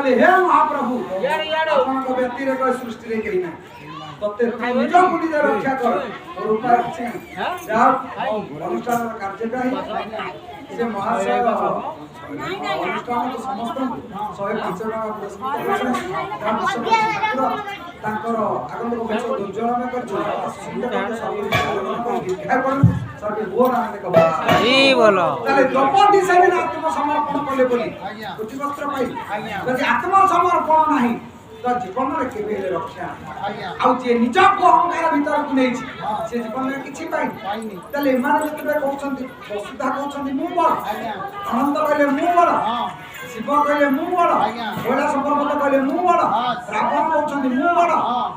କହିଲେ ହେ ମହାପ୍ରଭୁ ଆପଣଙ୍କ ବ୍ୟକ୍ତିରେ କହ ସୃଷ୍ଟିରେ କେହି ନାହିଁ ତତେ ତୁ ନିଜକୁ ନିଜେ ରକ୍ଷା କର ତୋର ଉପାୟ କିଛି ନାହିଁ ଯାହା ଅନୁଷ୍ଠାନର କାର୍ଯ୍ୟକାରୀ ସେ ମହାଶୟ ଅନୁଷ୍ଠାନ ସମସ୍ତଙ୍କୁ 105 ଟଙ୍କା ପୁରସ୍କୃତ କରିଛନ୍ତି ତାଙ୍କର ଆଗନ୍ତୁକ ବେଶ ଦୁର୍ଜଳମୟ ଦ୍ରୌପଦୀ ସେଦିନ ଆତ୍ମସମର୍ପଣ କଲେ ବୋଲି ବସ୍ତ୍ର ପାଇ ଯଦି ଆତ୍ମସମର୍ପଣ ନାହିଁ ତ ଜୀବନରେ କେବେ ହେଲେ ରକ୍ଷା ଆଉ ଯିଏ ନିଜକୁ ଅହଙ୍କାର ଭିତରକୁ ନେଇଛି ସେ ଜୀବନରେ କିଛି ପାଇନି ତାହେଲେ ଏମାନେ ଯେତେବେଳେ କହୁଛନ୍ତି ବସୁଧା କହୁଛନ୍ତି ମୁଁ ବଡ ଅନନ୍ତ କହିଲେ ମୁଁ ବଡ ଶିବ କହିଲେ ମୁଁ ବଡ କୈଳାସ ପର୍ବତ କହିଲେ ମୁଁ ବଡ ରାବଣ କହୁଛନ୍ତି ମୁଁ ବଡ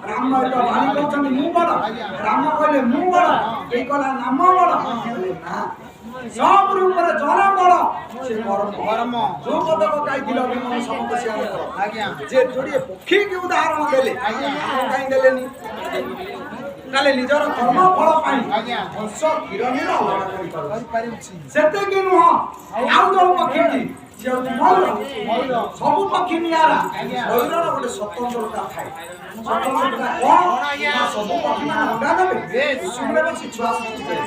ରାମ ବାଲି କହୁଛନ୍ତି ମୁଁ ବଡ ରାମ କହିଲେ ମୁଁ ବଡ ଏଇ କହିଲା ନାମ ବଡ କହିଲେ ନା सब रूपरे जन बड़ से परम जो पदक गाइथिल अभिमन्यु समकसिया आज्ञा जे जोड़िए पक्षी के उदाहरण देले कहीं देलेनी काले निजर कर्म फल पाई हंस किरणीर अलग करि पारुछि सेते कि नुह आउ जो पक्षी से मयूर सब पक्षी नियारा मयूरर गोटे स्वतंत्रता थाए स्वतंत्रता कौन सब पक्षी मान अंडा देबे सुमले बसी छुआ सृष्टि करे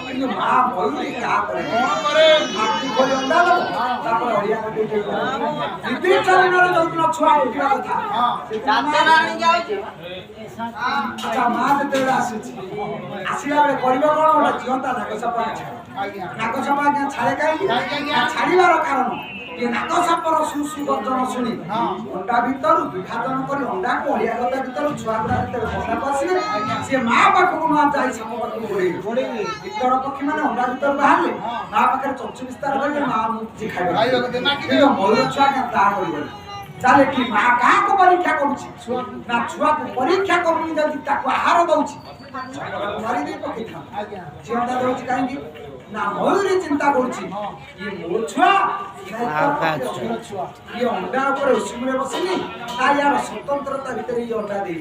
किंतु मां मयूरी का करे माटी खोली अंडा देबो तापर हरिया के दे निति चरणर जो छुआ उठिया कथा जाते नानी जाउची अच्छा मां देते आसीची आसीला बेले करिबो कोन ओटा जीवंता नागसपा नागसपा के छाड़े काई छाड़ीबार कारण ये नागसापर सुसु गर्जन शुणी अंडा भीतर विभाजन कर अंडा को हरिया गदा भीतर छुआ गुड़ा अंडा पसिले से मां पाखक मां जाई साप पाखक गोड़े भीतर पक्षी माने अंडा भीतर बाहरले मां पाखरे चंचु विस्तार करले मां मुक्ति खाइबा मयूर छुआ के ता करिबो चाले कि मां का को परीक्षा करूची ना छुआ को परीक्षा करूनी जल्दी ताको आहार दउची मारी दे पक्षी खा जीवनता दउची काहेकि ना मयूरी चिंता करूची ये मो छुआ ये अंडा ऊपर उसिमुरे बसिनी ता यार स्वतंत्रता भीतर ये अंडा देई